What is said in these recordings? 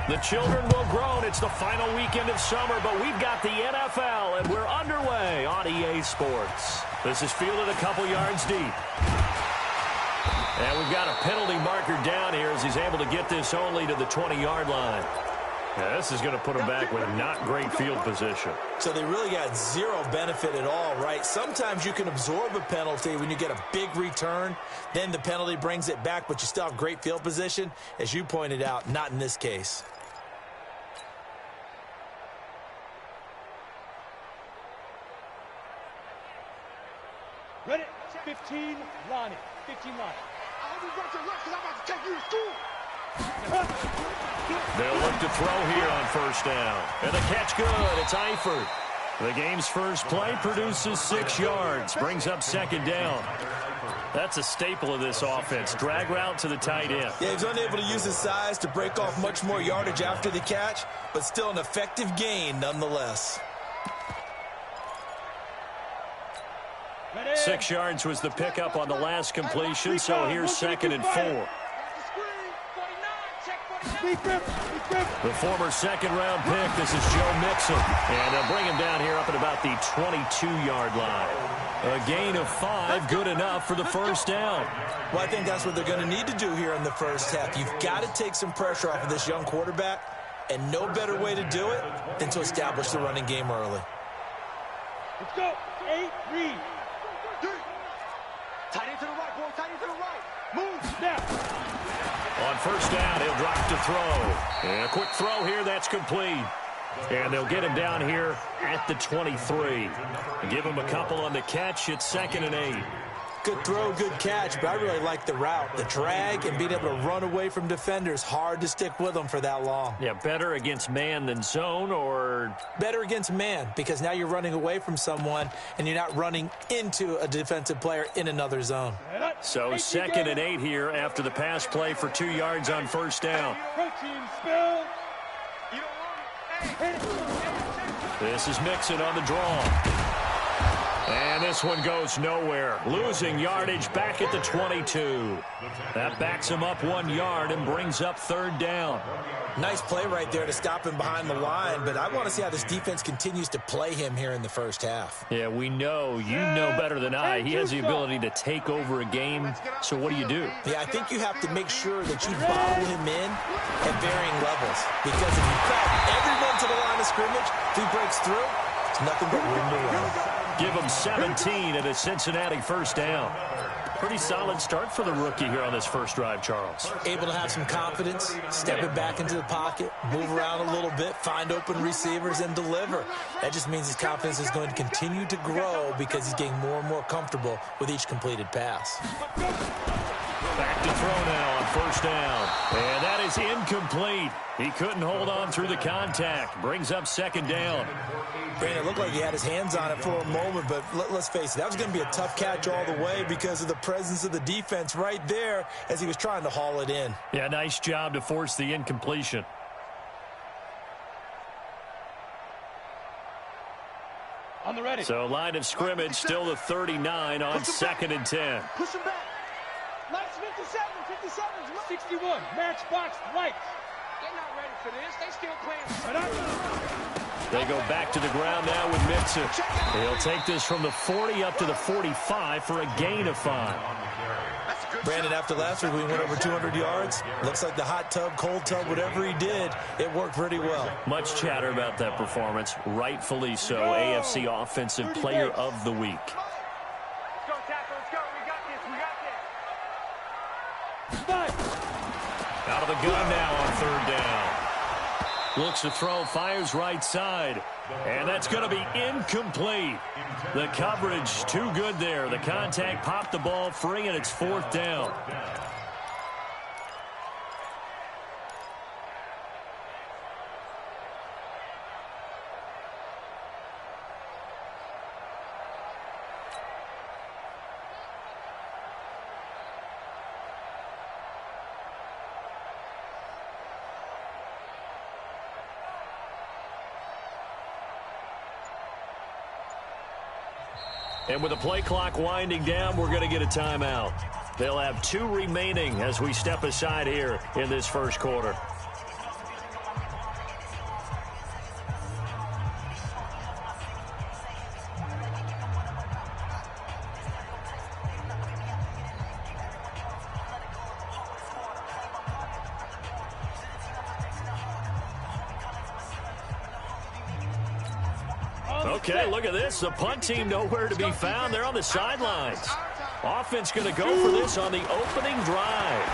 The children will groan. It's the final weekend of summer, but we've got the NFL, and we're underway on EA Sports. This is fielded a couple yards deep. And we've got a penalty marker down here as he's able to get this only to the 20-yard line. Yeah, this is going to put him back with not great field position. So they really got zero benefit at all, right? Sometimes you can absorb a penalty when you get a big return. Then the penalty brings it back, but you still have great field position. As you pointed out, not in this case. Ready? 15, Lonnie. 15, Lonnie. I hope you run to left because I'm about to take you to school. They'll look to throw here on first down. And the catch good. It's Eifert. The game's first play produces 6 yards. Brings up second down. That's a staple of this offense. Drag route to the tight end. Yeah, he's unable to use his size to break off much more yardage after the catch, but still an effective gain nonetheless. 6 yards was the pickup on the last completion, so here's 2nd and 4. The former second-round pick, this is Joe Mixon. And they'll bring him down here up at about the 22-yard line. A gain of 5, good enough for the first down. Well, I think that's what they're going to need to do here in the first half. You've got to take some pressure off of this young quarterback, and no better way to do it than to establish the running game early. Let's go. 8, read. Tight end to the right, boy. Tight end to the right. Move. Now. On first down, he'll drop to throw. And a quick throw here, that's complete. And they'll get him down here at the 23. Give him a couple on the catch. It's 2nd and 8. Good throw, good catch, but I really like the route. The drag and being able to run away from defenders, hard to stick with them for that long. Yeah, better against man than zone, or? Better against man, because now you're running away from someone and you're not running into a defensive player in another zone. So 2nd and 8 here after the pass play for 2 yards on first down. This is Mixon on the draw. And this one goes nowhere. Losing yardage back at the 22. That backs him up 1 yard and brings up 3rd down. Nice play right there to stop him behind the line, but I want to see how this defense continues to play him here in the first half. Yeah, we know. You know better than I. He has the ability to take over a game, so what do? Yeah, I think you have to make sure that you bottle him in at varying levels, because if you cut everyone to the line of scrimmage, if he breaks through, it's nothing but room to run. Give him 17 at a Cincinnati first down. Pretty solid start for the rookie here on this first drive, Charles. Able to have some confidence, stepping back into the pocket, move around a little bit, find open receivers, and deliver. That just means his confidence is going to continue to grow because he's getting more and more comfortable with each completed pass. Back to throw now on first down. And that is incomplete. He couldn't hold on through the contact. Brings up 2nd down. Brandon, it looked like he had his hands on it for a moment, but let's face it, that was going to be a tough catch all the way because of the presence of the defense right there as he was trying to haul it in. Yeah, nice job to force the incompletion. On the ready. So line of scrimmage still the 39 on 2nd and 10. Push him back. Lights 57, 61, matchbox lights. They're not ready for this. They still playing. They go back to the ground now with Mixon. He'll take this from the 40 up to the 45 for a gain of 5. Brandon, after last week, we went over 200 yards. Looks like the hot tub, cold tub, whatever he did, it worked pretty well. Much chatter about that performance. Rightfully so. AFC Offensive Player of the Week. Out of the gun now on 3rd down. Looks to throw, fires right side. And that's going to be incomplete. The coverage too good there. The contact popped the ball free, and it's 4th down. And with the play clock winding down, we're going to get a timeout. They'll have 2 remaining as we step aside here in this first quarter. Okay, look at this. The punt team nowhere to be found. They're on the sidelines. Offense going to go for this on the opening drive.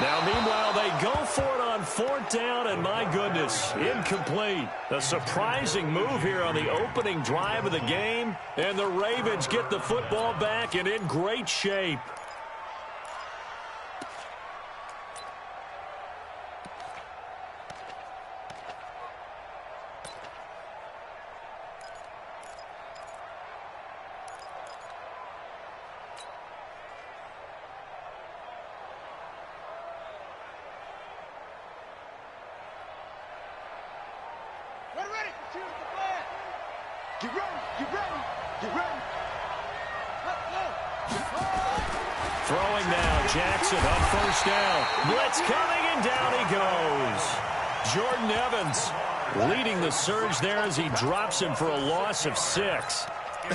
Now, meanwhile, they go for it on 4th down, and my goodness, incomplete. A surprising move here on the opening drive of the game, and the Ravens get the football back and in great shape. Throwing now, Jackson on 1st down. Blitz coming, and down he goes. Jordan Evans leading the surge there as he drops him for a loss of 6.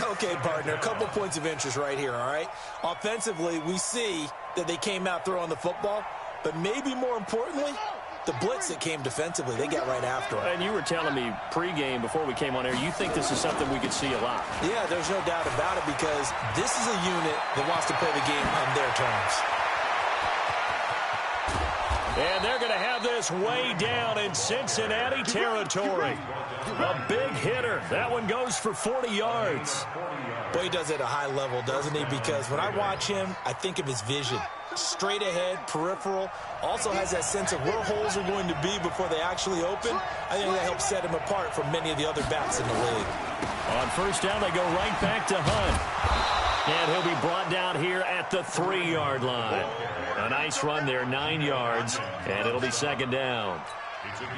Okay, partner, a couple points of interest right here, all right? Offensively, we see that they came out throwing the football, but maybe more importantly, the blitz that came defensively, they got right after it. And you were telling me pregame before we came on air, you think this is something we could see a lot. Yeah, there's no doubt about it because this is a unit that wants to play the game on their terms. And they're going to have this way down in Cincinnati territory. A big hitter. That one goes for 40 yards. Boy, he does it at a high level, doesn't he? Because when I watch him, I think of his vision. Straight ahead, peripheral, also has that sense of where holes are going to be before they actually open. I think that helps set him apart from many of the other backs in the league. On 1st down, they go right back to Hunt. And he'll be brought down here at the 3-yard line. A nice run there, 9 yards, and it'll be 2nd down.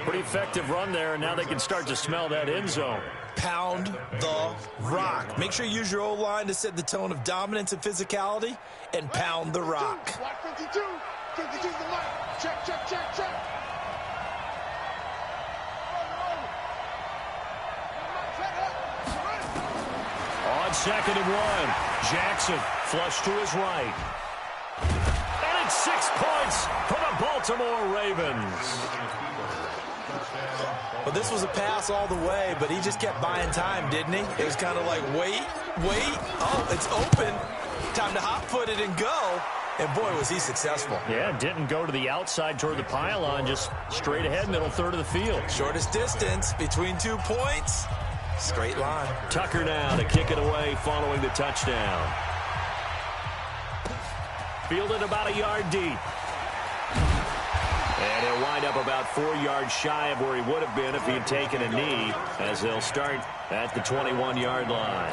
Pretty effective run there, and now they can start to smell that end zone. Pound the rock. Make sure you use your O-line to set the tone of dominance and physicality, and pound the rock. 52, 52's the mark. Check, check, check, check. On 2nd and 1, Jackson flush to his right. And it's 6 points for the Baltimore Ravens. Well, this was a pass all the way, but he just kept buying time, didn't he? It was kind of like, wait. Oh, it's open. Time to hot-foot it and go. And, boy, was he successful. Yeah, didn't go to the outside toward the pylon, just straight ahead, middle third of the field. Shortest distance between 2 points. Straight line. Tucker now to kick it away following the touchdown. Fielded about a yard deep. And he'll wind up about 4 yards shy of where he would have been if he had taken a knee, as they'll start at the 21-yard line.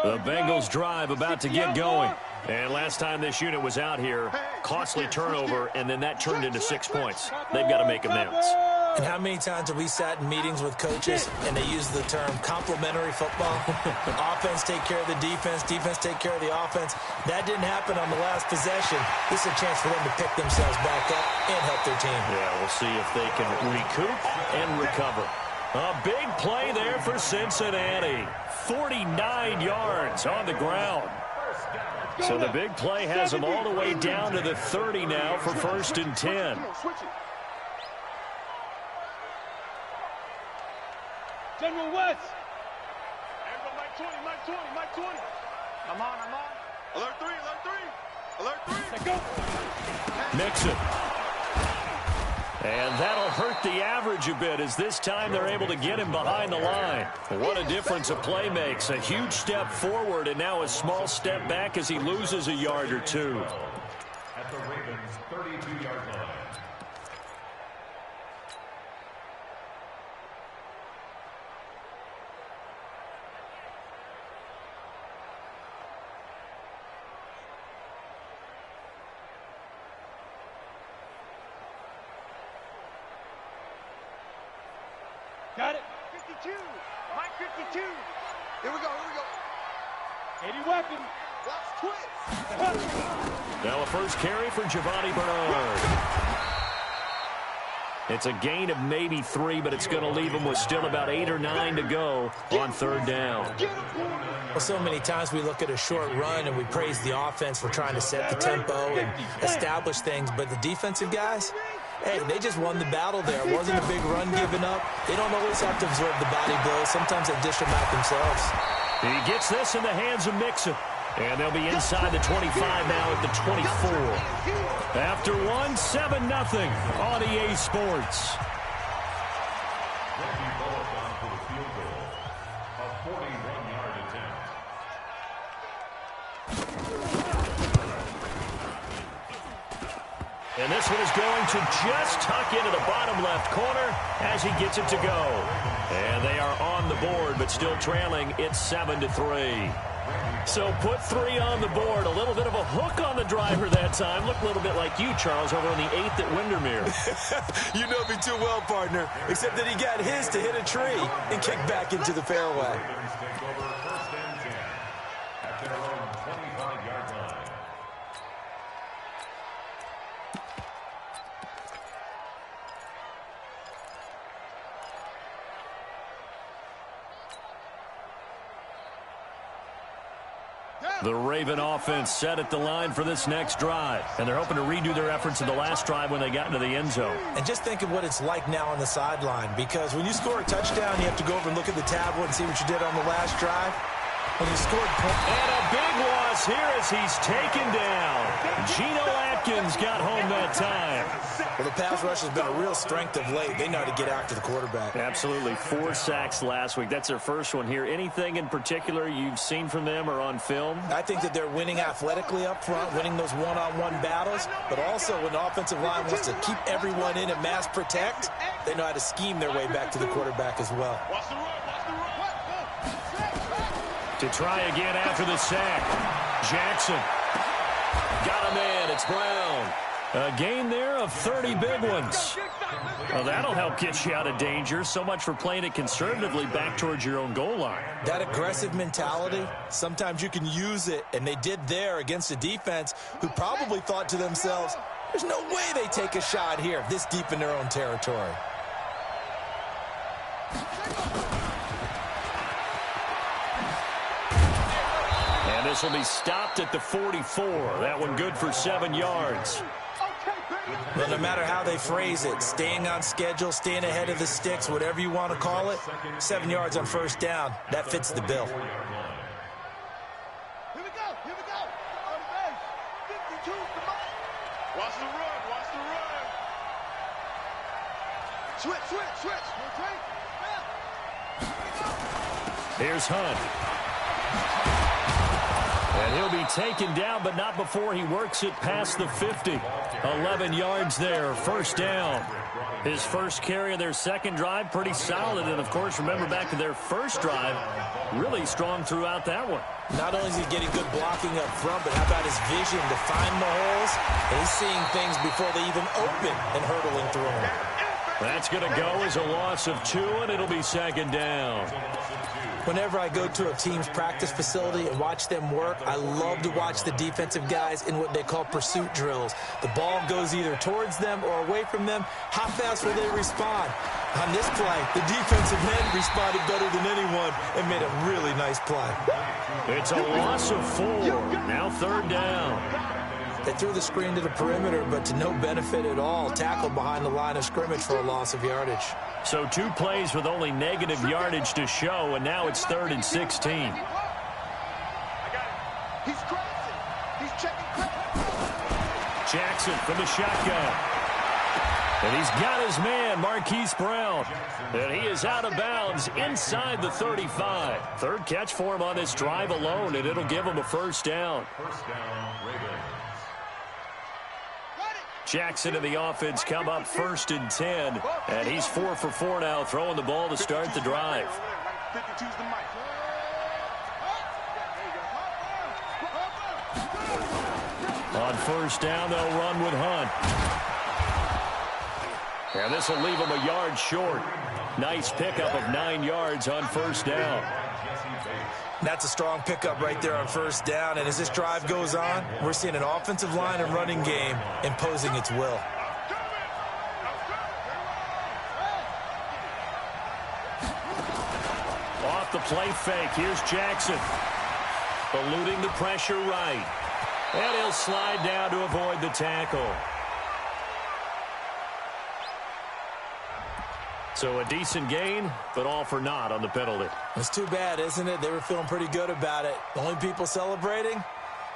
The Bengals drive about to get going. And last time this unit was out here, costly turnover, and then that turned into 6 points. They've got to make amends. And how many times have we sat in meetings with coaches and they use the term complementary football? Offense take care of the defense, defense take care of the offense. That didn't happen on the last possession. This is a chance for them to pick themselves back up and help their team. Yeah, we'll see if they can recoup and recover. A big play there for Cincinnati. 49 yards on the ground. So the big play has them all the way down to the 30 now for 1st and 10. General West. Mike 20, Mike 20, Mike 20. I'm on. Alert 3, alert 3, alert 3. Let's go. Mixon. And that'll hurt the average a bit as this time they're able to get him behind the line. What a difference a play makes. A huge step forward and now a small step back as he loses a yard or two. At the Ravens' 32-yard line. Got it. 52. Mike 52. Here we go. 80 weapon. Watch twist. Now a first carry for Giovanni Bernard. It's a gain of maybe 3, but it's going to leave them with still about 8 or 9 to go on third down. Well, so many times we look at a short run and we praise the offense for trying to set the tempo and establish things, but the defensive guys, hey, they just won the battle there. It wasn't a big run given up. They don't always have to absorb the body blows. Sometimes they dish them out themselves. He gets this in the hands of Mixon. And they'll be inside the 25 now at the 24. After 1, 7-0 on EA Sports. And this one is going to just tuck into the bottom left corner as he gets it to go. And they are on the board, but still trailing. It's 7-3. So put 3 on the board. A little bit of a hook on the driver that time. Looked a little bit like you, Charles, over on the 8th at Windermere. You know me too well, partner, except that he got his to hit a tree and kick back into the fairway. The Raven offense set at the line for this next drive. And they're hoping to redo their efforts in the last drive when they got into the end zone. And just think of what it's like now on the sideline. Because when you score a touchdown, you have to go over and look at the tablet and see what you did on the last drive. When you scored... And a big loss here as he's taken down. Geno Atkins got home that time. Well, the pass rush has been a real strength of late. They know how to get after the quarterback. Absolutely. 4 sacks last week. That's their first one here. Anything in particular you've seen from them or on film? I think that they're winning athletically up front, winning those one-on-one battles, but also when the offensive line wants to keep everyone in and mass protect, they know how to scheme their way back to the quarterback as well. To try again after the sack. Jackson. Got him in. It's Brown. A gain there of 30 big ones. Well, that'll help get you out of danger. So much for playing it conservatively back towards your own goal line. That aggressive mentality, sometimes you can use it, and they did there against a defense who probably thought to themselves, there's no way they take a shot here this deep in their own territory. And this will be stopped at the 44. That one good for 7 yards. Well, no matter how they phrase it, staying on schedule, staying ahead of the sticks, whatever you want to call it, 7 yards on first down, that fits the bill. Here we go. On the base. 52, come on. Watch the run. Switch. Here's Hunt. And he'll be taken down, but not before he works it past the 50. 11 yards there, first down. His first carry of their second drive, pretty solid. And, of course, remember back to their first drive, really strong throughout that one. Not only is he getting good blocking up front, but how about his vision to find the holes? And he's seeing things before they even open and hurtling through them. That's going to go as a loss of 2, and it'll be second down. Whenever I go to a team's practice facility and watch them work, I love to watch the defensive guys in what they call pursuit drills. The ball goes either towards them or away from them. How fast will they respond? On this play, the defensive end responded better than anyone and made a really nice play. It's a loss of 4. Now third down. They threw the screen to the perimeter, but to no benefit at all. Tackled behind the line of scrimmage for a loss of yardage. So 2 plays with only negative yardage to show, and now it's 3rd and 16. I got it. He's crazy. He's checking crazy. Jackson from the shotgun. And he's got his man, Marquise Brown. And he is out of bounds inside the 35. Third catch for him on this drive alone, and it'll give him a first down. Ravens. Jackson and the offense come up 1st and 10. And he's 4 for 4 now, throwing the ball to start the drive. 52's the mic. On first down, they'll run with Hunt. And this will leave him a yard short. Nice pickup of 9 yards on first down. That's a strong pickup right there on first down. And as this drive goes on, we're seeing an offensive line and running game imposing its will. Off the play fake. Here's Jackson. Eluding the pressure right. And he'll slide down to avoid the tackle. So a decent gain, but all for naught on the penalty. It's too bad, isn't it? They were feeling pretty good about it. The only people celebrating,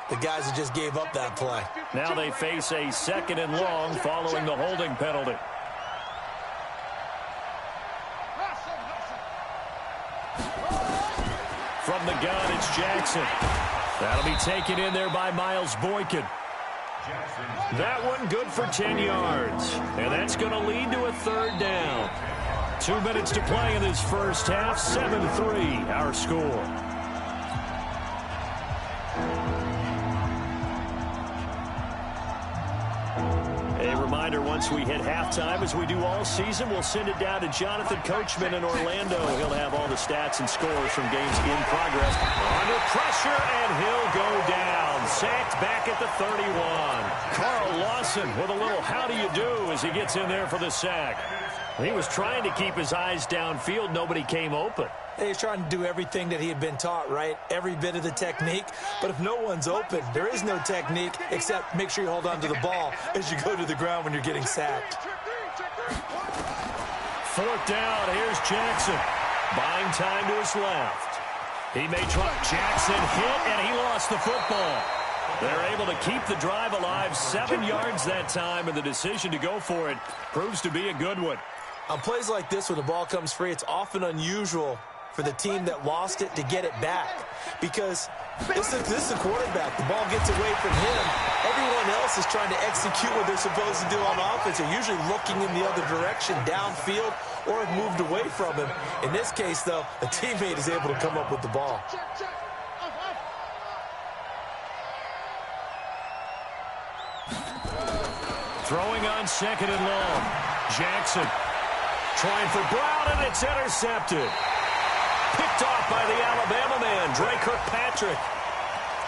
the guys that just gave up that play. Now they face a 2nd and long following the holding penalty. From the gun, it's Jackson. That'll be taken in there by Miles Boykin. That one good for 10 yards. And that's going to lead to a 3rd down. 2 minutes to play in this first half. 7-3, our score. A reminder, once we hit halftime, as we do all season, we'll send it down to Jonathan Coachman in Orlando. He'll have all the stats and scores from games in progress. Under pressure, and he'll go down. Sacked back at the 31. Carl Lawson with a little how do you do as he gets in there for the sack. He was trying to keep his eyes downfield. Nobody came open. He's trying to do everything that he had been taught, right? Every bit of the technique. But if no one's open, there is no technique except make sure you hold on to the ball as you go to the ground when you're getting sacked. 4th down. Here's Jackson. Buying time to his left. He may try. Jackson hit, and he lost the football. They're able to keep the drive alive. 7 yards that time, and the decision to go for it proves to be a good one. On plays like this, when the ball comes free, it's often unusual for the team that lost it to get it back. Because this is the quarterback. The ball gets away from him. Everyone else is trying to execute what they're supposed to do on offense. They're usually looking in the other direction, downfield, or have moved away from him. In this case, though, a teammate is able to come up with the ball. Throwing on 2nd and long. Jackson trying for Brown, and it's intercepted. Picked off by the Alabama man, Dre Kirkpatrick.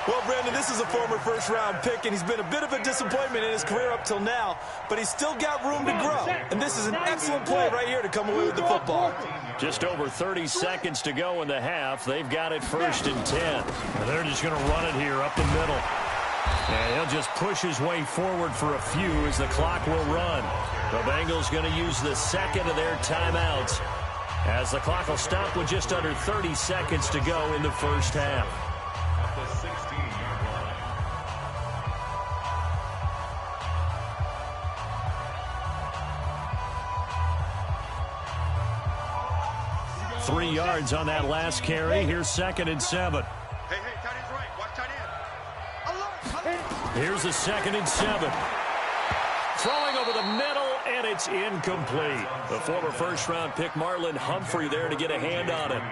Well, Brandon, this is a former first-round pick, and he's been a bit of a disappointment in his career up till now, but he's still got room to grow. And this is an excellent play right here to come away with the football. Just over 30 seconds to go in the half. They've got it 1st and 10. And they're just going to run it here up the middle. And he'll just push his way forward for a few as the clock will run. The Bengals going to use the 2nd of their timeouts as the clock will stop with just under 30 seconds to go in the first half. At the 16-yard line. 3 yards on that last carry. Here's 2nd and 7. Hey, tight end's right. Watch tight end. Here's a 2nd and 7. Throwing over the middle, and it's incomplete. The former first-round pick, Marlon Humphrey, there to get a hand on it.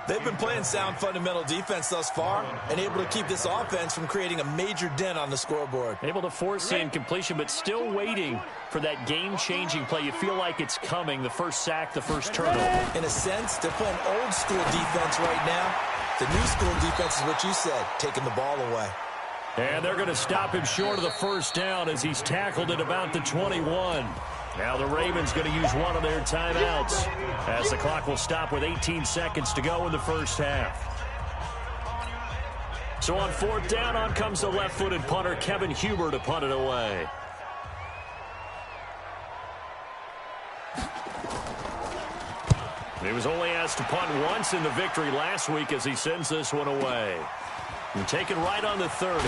They've been playing sound fundamental defense thus far and able to keep this offense from creating a major dent on the scoreboard. Able to force the incompletion, but still waiting for that game-changing play. You feel like it's coming, the first sack, the first turnover. In a sense, they're playing old-school defense right now. The new-school defense is what you said, taking the ball away. And they're going to stop him short of the first down as he's tackled at about the 21. Now the Ravens going to use one of their timeouts as the clock will stop with 18 seconds to go in the first half. So on 4th down, on comes the left-footed punter, Kevin Huber, to punt it away. He was only asked to punt once in the victory last week as he sends this one away. And taken right on the 30.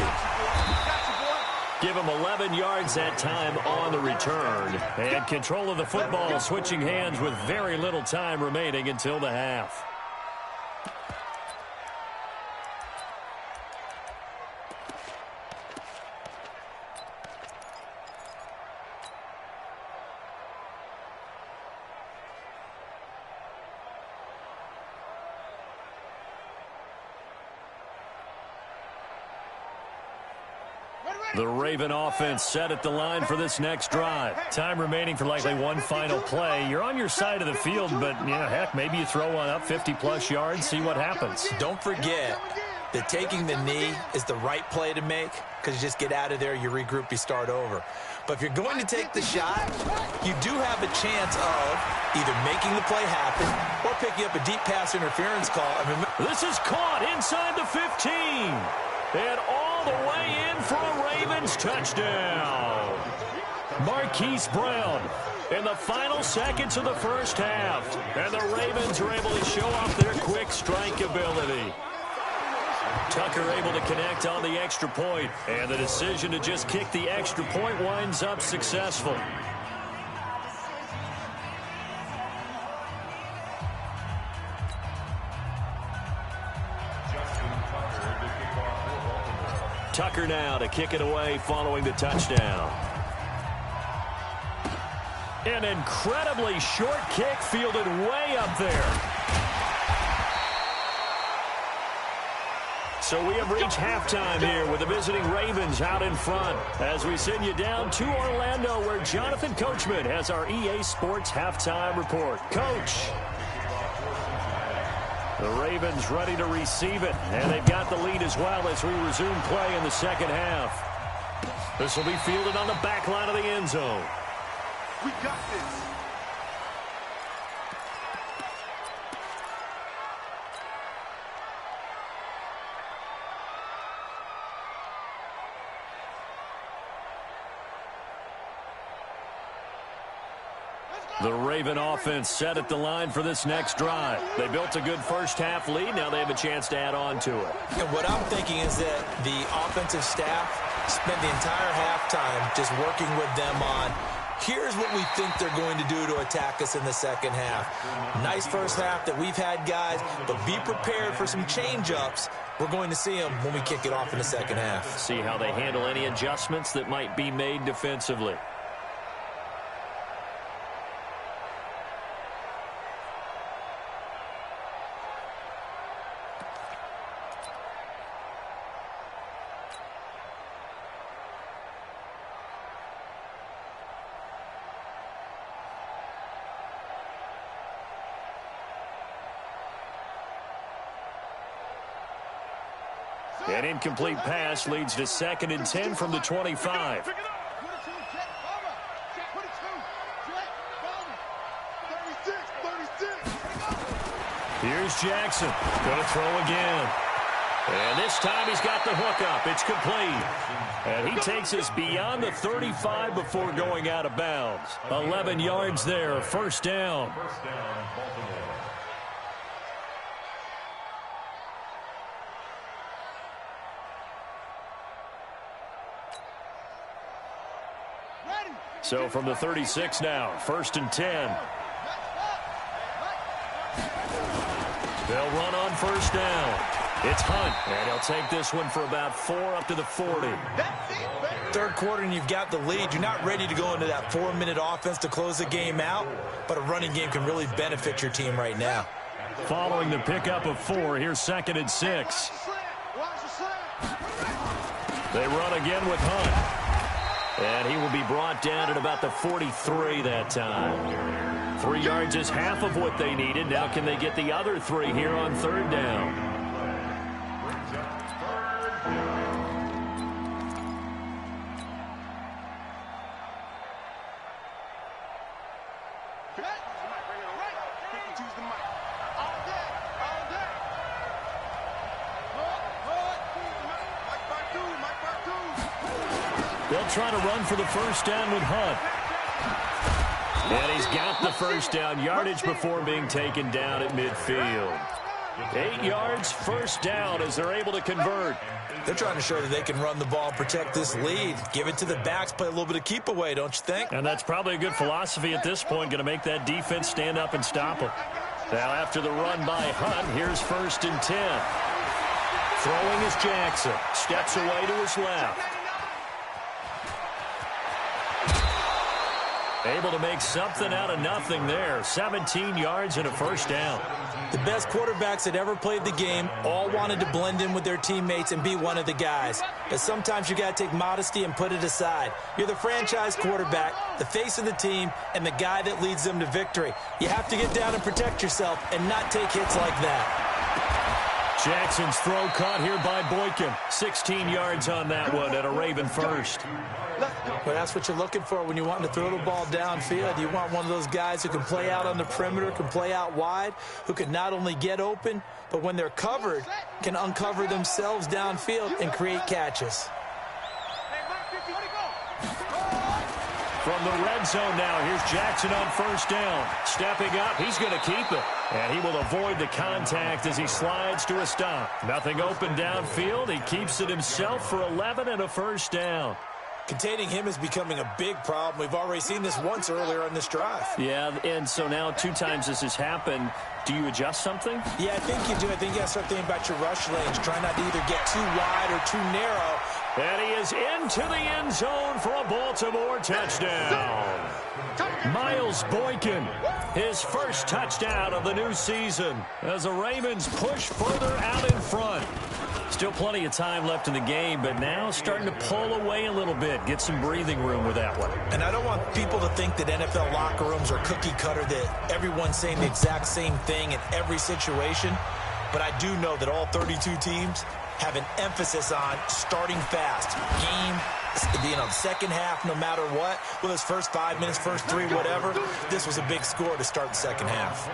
Give him 11 yards that time on the return. And control of the football switching hands with very little time remaining until the half. The Raven offense set at the line for this next drive. Time remaining for likely one final play. You're on your side of the field, but, yeah, heck, maybe you throw one up 50-plus yards, see what happens. Don't forget, that taking the knee is the right play to make because you just get out of there, you regroup, you start over. But if you're going to take the shot, you do have a chance of either making the play happen or picking up a deep pass interference call. This is caught inside the 15. And all the way in for a Ravens touchdown. Marquise Brown in the final seconds of the first half. And the Ravens are able to show off their quick strike ability. Tucker able to connect on the extra point, and the decision to just kick the extra point winds up successful. Tucker now to kick it away following the touchdown. An incredibly short kick fielded way up there. So we have reached halftime here with the visiting Ravens out in front as we send you down to Orlando where Jonathan Coachman has our EA Sports halftime report. Coach. The Ravens ready to receive it, and they've got the lead as well as we resume play in the second half. This will be fielded on the back line of the end zone. We got this. The Raven offense set at the line for this next drive. They built a good first-half lead. Now they have a chance to add on to it. And what I'm thinking is that the offensive staff spent the entire halftime just working with them on, here's what we think they're going to do to attack us in the second half. Nice first half that we've had, guys, but be prepared for some change-ups. We're going to see them when we kick it off in the second half. See how they handle any adjustments that might be made defensively. An incomplete pass leads to 2nd and 10 from the 25. Here's Jackson. Going to throw again. And this time he's got the hook up. It's complete. And he takes us beyond the 35 before going out of bounds. 11 yards there. First down. So from the 36 now, 1st and 10. They'll run on first down. It's Hunt, and he'll take this one for about 4 up to the 40. Third quarter and you've got the lead. You're not ready to go into that 4-minute offense to close the game out, but a running game can really benefit your team right now. Following the pickup of 4, here's 2nd and 6. They run again with Hunt. And he will be brought down at about the 43 that time. 3 yards is half of what they needed. Now can they get the other 3 here on 3rd down? They'll try to run for the first down with Hunt. And he's got the first down yardage before being taken down at midfield. 8 yards, first down as they're able to convert. They're trying to show that they can run the ball and protect this lead. Give it to the backs, play a little bit of keep away, don't you think? And that's probably a good philosophy at this point, going to make that defense stand up and stop them. Now after the run by Hunt, here's 1st and 10. Throwing is Jackson. Steps away to his left. Able to make something out of nothing there. 17 yards and a first down. The best quarterbacks that ever played the game all wanted to blend in with their teammates and be one of the guys. But sometimes you got to take modesty and put it aside. You're the franchise quarterback, the face of the team, and the guy that leads them to victory. You have to get down and protect yourself and not take hits like that. Jackson's throw caught here by Boykin. 16 yards on that one at a Raven first. Well, that's what you're looking for when you want to throw the ball downfield. You want one of those guys who can play out on the perimeter, can play out wide, who can not only get open, but when they're covered, can uncover themselves downfield and create catches. From the red zone now, here's Jackson on first down. Stepping up, he's going to keep it. And he will avoid the contact as he slides to a stop. Nothing open downfield. He keeps it himself for 11 and a first down. Containing him is becoming a big problem. We've already seen this once earlier on this drive. Yeah, and so now 2 times this has happened. Do you adjust something? Yeah, I think you do. I think you got to start thinking about your rush lanes. Try not to either get too wide or too narrow. And he is into the end zone for a Baltimore touchdown. Miles Boykin, his first touchdown of the new season as the Ravens push further out in front. Still plenty of time left in the game, but now starting to pull away a little bit. Get some breathing room with that one. And I don't want people to think that NFL locker rooms are cookie cutter, that everyone's saying the exact same thing in every situation. But I do know that all 32 teams have an emphasis on starting fast. Second half, no matter what, whether it's first 5 minutes, first 3, whatever, this was a big score to start the second half.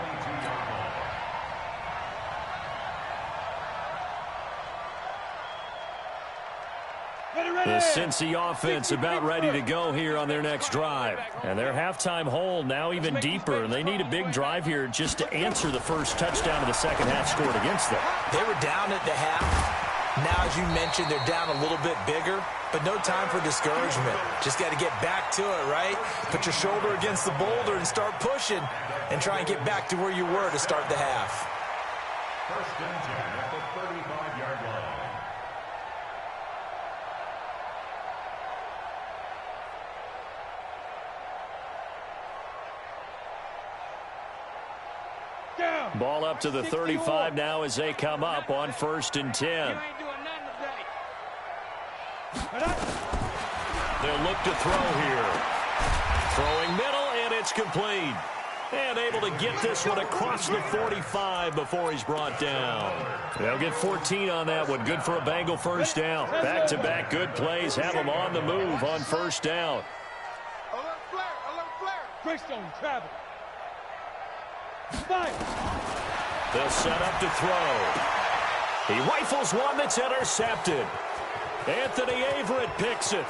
The Cincy offense about ready to go here on their next drive. And their halftime hole now even deeper. And they need a big drive here just to answer the first touchdown of the second half scored against them. They were down at the half. Now, as you mentioned, they're down a little bit bigger, but no time for discouragement. Just got to get back to it, right? Put your shoulder against the boulder and start pushing and try and get back to where you were to start the half. First and 10 at the 35-yard line. Ball up to the 35 now as they come up on first and 10. They'll look to throw here. Throwing middle, and it's complete. And able to get this one across the 45 before he's brought down. They'll get 14 on that one. Good for a Bengal first down. Back-to-back good plays. Have them on the move on first down. Alert flare, alert flare. Greystone, travel. They'll set up to throw. He rifles one that's intercepted. Anthony Averett picks it.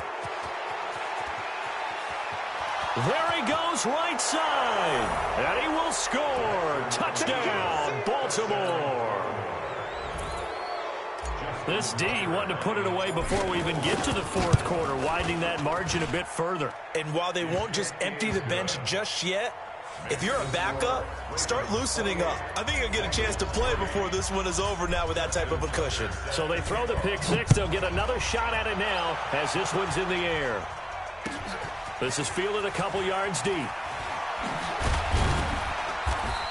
There he goes right side. And he will score. Touchdown, Baltimore. This D wanted to put it away before we even get to the fourth quarter, widening that margin a bit further. And while they won't just empty the bench just yet, if you're a backup, start loosening up. I think you'll get a chance to play before this one is over now with that type of a cushion. So they throw the pick six. They'll get another shot at it now as this one's in the air. This is fielded a couple yards deep.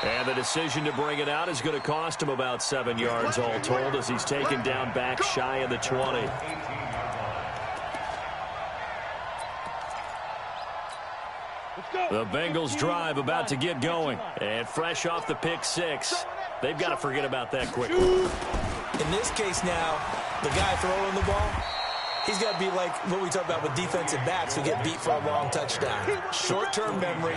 And the decision to bring it out is going to cost him about 7 yards all told as he's taken down back shy of the 20. The Bengals drive about to get going. And fresh off the pick six, they've got to forget about that quickly. In this case now, the guy throwing the ball, he's got to be like what we talk about with defensive backs who get beat for a long touchdown. Short-term memory,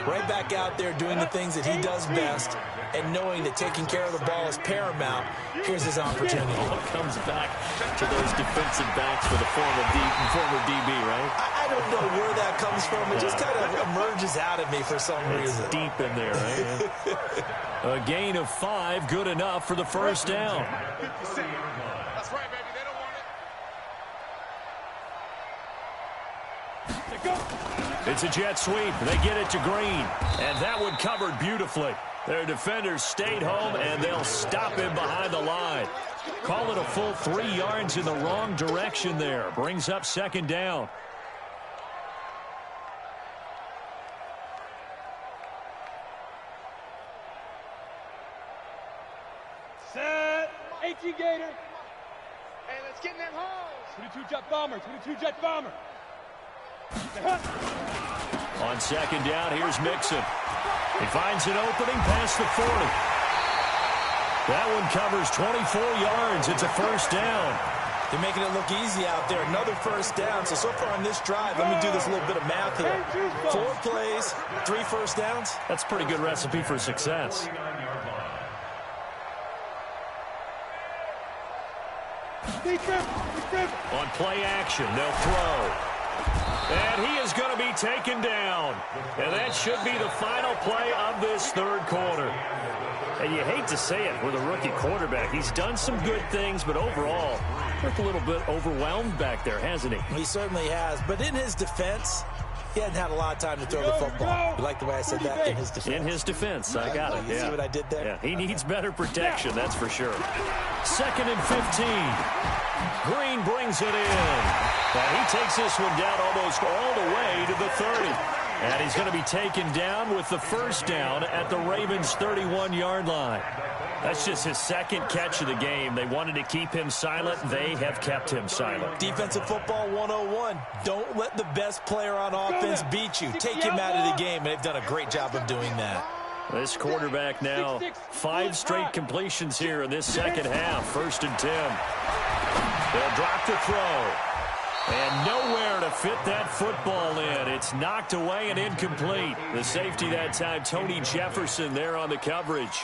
right back out there doing the things that he does best, and knowing that taking care of the ball is paramount. Here's his opportunity. All comes back to those defensive backs for the former DB, right? I don't know where that comes from. It just kind of emerges out of me for some reason. It's deep in there, right? A gain of 5, good enough for the first down. That's right, baby. They don't want it. It's a jet sweep. They get it to Green. And that one covered beautifully. Their defenders stayed home, and they'll stop him behind the line. Call it a full 3 yards in the wrong direction there. Brings up second down. Set. 18 Gator. Hey, let's get in that hole. 22 jet bomber. 22 jet bomber. On second down, here's Mixon. He finds an opening past the 40. That one covers 24 yards. It's a first down. They're making it look easy out there. Another first down. So far on this drive, let me do this little bit of math here. 4 plays, 3 first downs. That's a pretty good recipe for success. On play action, they'll throw. And he is going to be taken down. And that should be the final play of this third quarter. And you hate to say it with a rookie quarterback. He's done some good things, but overall, looked a little bit overwhelmed back there, hasn't he? He certainly has. But in his defense, he hasn't had a lot of time to throw the football. You like the way I said that? In his defense. In his defense. I got it. You see what I did there? Yeah, he needs better protection, that's for sure. 2nd and 15. Green brings it in. And he takes this one down almost all the way to the 30. And he's going to be taken down with the first down at the Ravens' 31-yard line. That's just his 2nd catch of the game. They wanted to keep him silent. They have kept him silent. Defensive football 101. Don't let the best player on offense beat you. Take him out of the game, and they've done a great job of doing that. This quarterback now 5 straight completions here in this second half. 1st and 10. They'll drop the throw. And nowhere to fit that football in. It's knocked away and incomplete. The safety that time, Tony Jefferson, there on the coverage.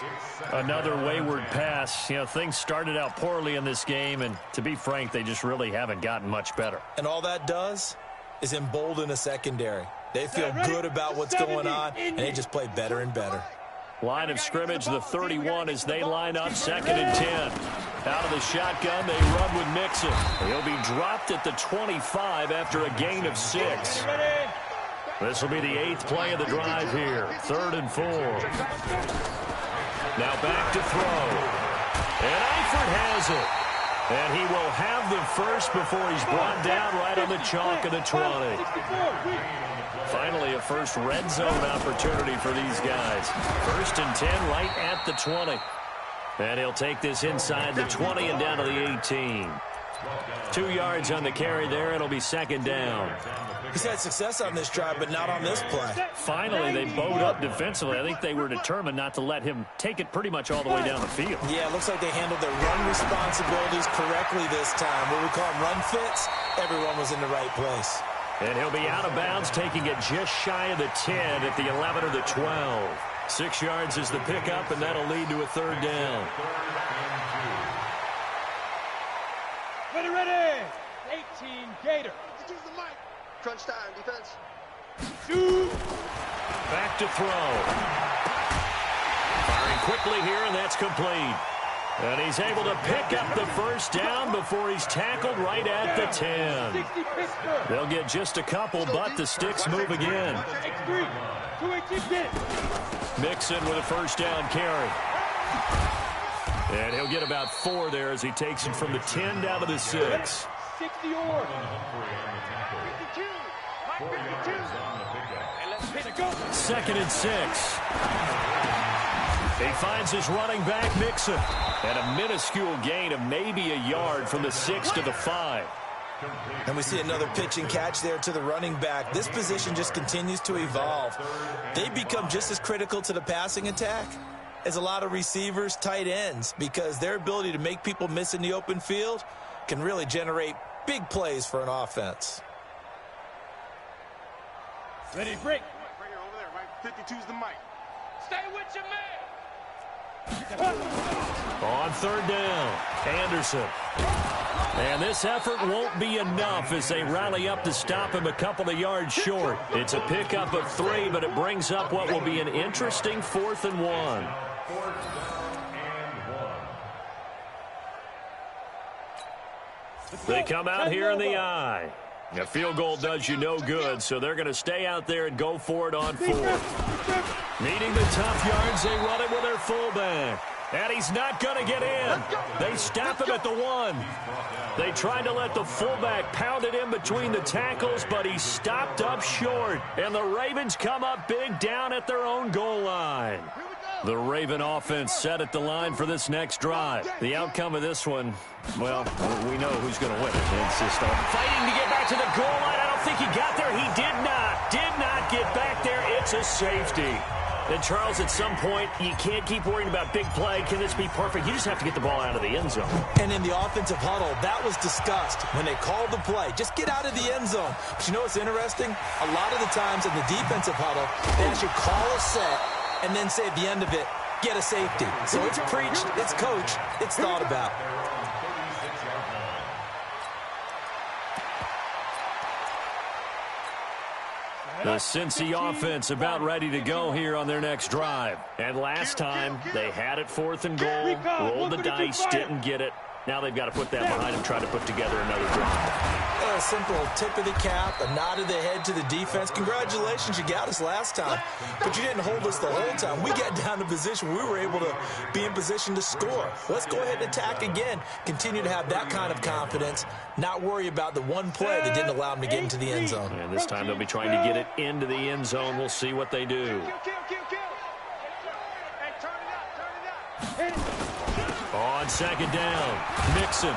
Another wayward pass. You know, things started out poorly in this game, and to be frank, they just really haven't gotten much better. And all that does is embolden a secondary. They feel good about what's going on, and they just play better and better. Line of scrimmage, the 31 as they line up, 2nd and 10. Out of the shotgun, they run with Mixon. He'll be dropped at the 25 after a gain of 6. This will be the 8th play of the drive here. 3rd and 4. Now back to throw. And Eifert has it. And he will have the first before he's brought down right on the chalk of the 20. Finally, a first red zone opportunity for these guys. 1st and 10 right at the 20. And he'll take this inside the 20 and down to the 18. 2 yards on the carry there. It'll be 2nd down. He's had success on this drive, but not on this play. Finally, they bowed up defensively. I think they were determined not to let him take it pretty much all the way down the field. Yeah, it looks like they handled their run responsibilities correctly this time. What we call them run fits, everyone was in the right place. And he'll be out of bounds, taking it just shy of the 10 at the 11 or the 12. 6 yards is the pickup, and that'll lead to a 3rd down. Ready. 18 Gator. Crunch time, defense. Back to throw. Firing quickly here, and that's complete. And he's able to pick up the first down before he's tackled right at the 10. They'll get just a couple, but the sticks move again. Mixon with a first down carry. And he'll get about 4 there as he takes it from the 10 down to the 6. 2nd and 6. He finds his running back, Mixon. And a minuscule gain of maybe a yard from the 6 to the 5. And we see another pitch and catch there to the running back. This position just continues to evolve. They become just as critical to the passing attack as a lot of receivers, tight ends, because their ability to make people miss in the open field can really generate big plays for an offense. Ready, break. Right here, over there, right? 52's the mic. Stay with your man. On 3rd down, Anderson. And this effort won't be enough as they rally up to stop him a couple of yards short. It's a pickup of 3, but it brings up what will be an interesting 4th and 1. They come out here in the eye. A field goal does you no good, so they're going to stay out there and go for it on 4th. Needing the tough yards, they run it with their fullback. And he's not going to get in. They stop him at the 1. They tried to let the fullback pound it in between the tackles, but he stopped up short. And the Ravens come up big down at their own goal line. The Raven offense set at the line for this next drive. The outcome of this one, well, we know who's going to win it. It's just fighting to get back to the goal line. I don't think he got there. He did not get back there. It's a safety. And, Charles, at some point, you can't keep worrying about big play. Can this be perfect? You just have to get the ball out of the end zone. And in the offensive huddle, that was discussed when they called the play. Just get out of the end zone. But you know what's interesting? A lot of the times in the defensive huddle, they actually call a set and then say at the end of it, get a safety. So it's preached, it's coached, it's thought about. The Cincy offense about ready to go here on their next drive. And last time, they had it 4th and goal, rolled the dice, didn't get it. Now they've got to put that behind them, try to put together another drive. A simple tip of the cap, a nod of the head to the defense. Congratulations, you got us last time. But you didn't hold us the whole time. We got down to position. We were able to be in position to score. Let's go ahead and attack again. Continue to have that kind of confidence. Not worry about the one play that didn't allow them to get into the end zone. And this time they'll be trying to get it into the end zone. We'll see what they do. On 2nd down, Mixon.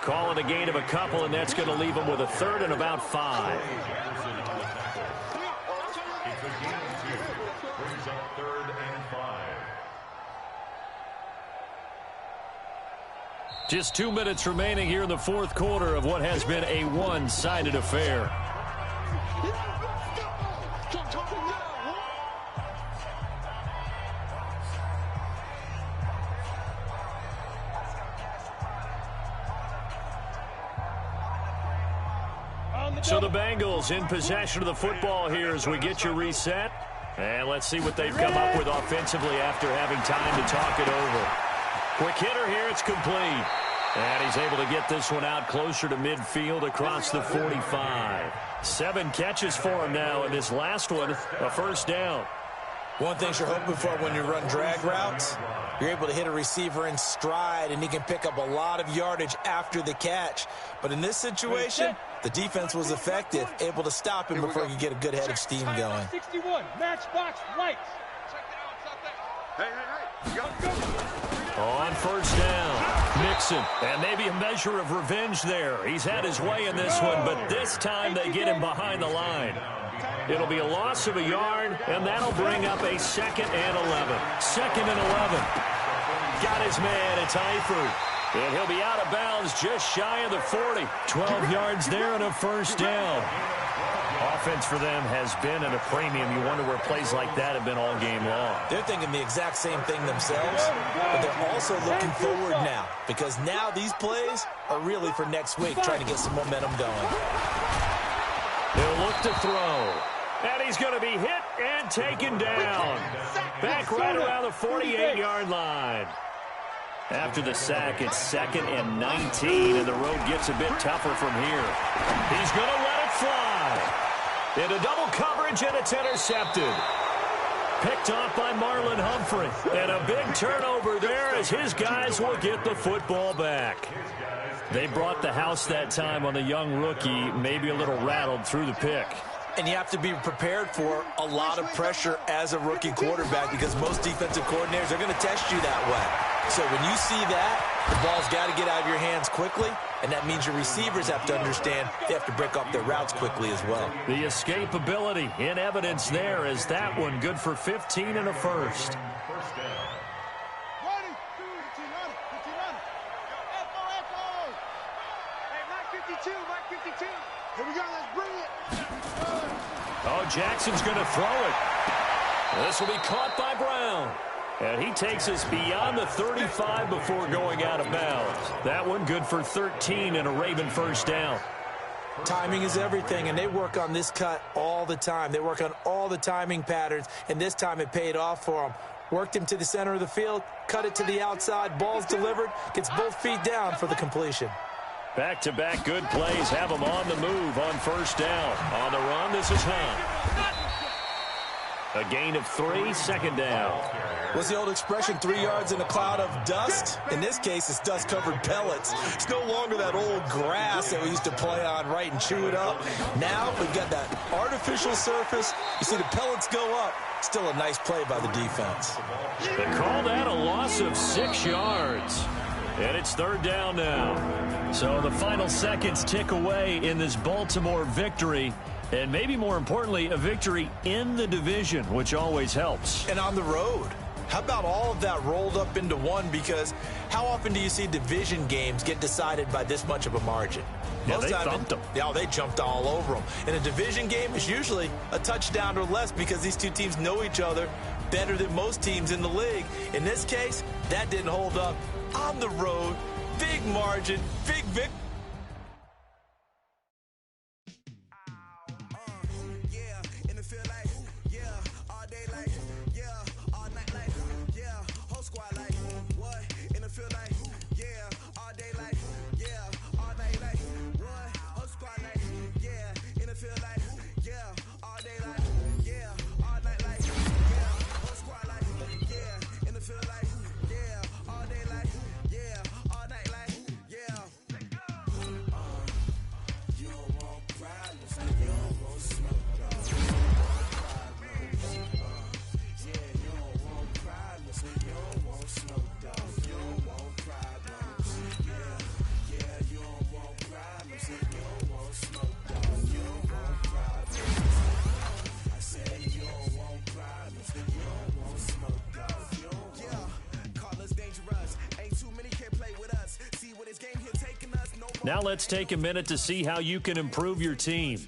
Call it a gain of a couple, and that's going to leave them with a 3rd and about 5. It's a gain of 2. Brings up 3rd and 5. Just 2 minutes remaining here in the 4th quarter of what has been a one-sided affair. So the Bengals in possession of the football here as we get you reset. And let's see what they've come up with offensively after having time to talk it over. Quick hitter here, it's complete. And he's able to get this one out closer to midfield across the 45. 7 catches for him now, and this last one, a 1st down. One thing you're hoping for when you run drag routes, you're able to hit a receiver in stride, and he can pick up a lot of yardage after the catch. But in this situation, the defense was effective, able to stop him before he could get a good head of steam going. 61, matchbox lights. Hey. Go. On 1st down, Mixon. And maybe a measure of revenge there. He's had his way in this one, but this time they get him behind the line. It'll be a loss of a yard, and that'll bring up a 2nd and 11. 2nd and 11. Got his man, it's Eifert. And he'll be out of bounds just shy of the 40. 12 yards there and a 1st down. Offense for them has been at a premium. You wonder where plays like that have been all game long. They're thinking the exact same thing themselves, but they're also looking forward now, because now these plays are really for next week, trying to get some momentum going. He'll look to throw. And he's going to be hit and taken down. Back right around the 48-yard line. After the sack, it's 2nd and 19, and the road gets a bit tougher from here. He's going to let it fly. Into double coverage, and it's intercepted. Picked off by Marlon Humphrey. And a big turnover there as his guys will get the football back. They brought the house that time on the young rookie, maybe a little rattled through the pick. And you have to be prepared for a lot of pressure as a rookie quarterback, because most defensive coordinators are going to test you that way. So when you see that, the ball's got to get out of your hands quickly, and that means your receivers have to understand they have to break up their routes quickly as well. The escapability in evidence there is that one good for 15 and a 1st. Here we go, let's bring it. Oh, Jackson's going to throw it. This will be caught by Brown. And he takes us beyond the 35 before going out of bounds. That one good for 13 and a Raven 1st down. Timing is everything, and they work on this cut all the time. They work on all the timing patterns, and this time it paid off for them. Worked him to the center of the field, cut it to the outside, ball's delivered, gets both feet down for the completion. Back-to-back good plays have them on the move on 1st down. On the run, this is Hunt. A gain of 3, 2nd down. What's the old expression, 3 yards in a cloud of dust? In this case, it's dust-covered pellets. It's no longer that old grass that we used to play on, right, and chew it up. Now we've got that artificial surface. You see the pellets go up. Still a nice play by the defense. They call that a loss of 6 yards. And it's 3rd down now. So the final seconds tick away in this Baltimore victory. And maybe more importantly, a victory in the division, which always helps. And on the road. How about all of that rolled up into one? Because how often do you see division games get decided by this much of a margin? Yeah, they thumped them. Yeah, they jumped all over them. In a division game, it's usually a touchdown or less because these two teams know each other better than most teams in the league. In this case, that didn't hold up. On the road, big margin, big victory. Now let's take a minute to see how you can improve your team.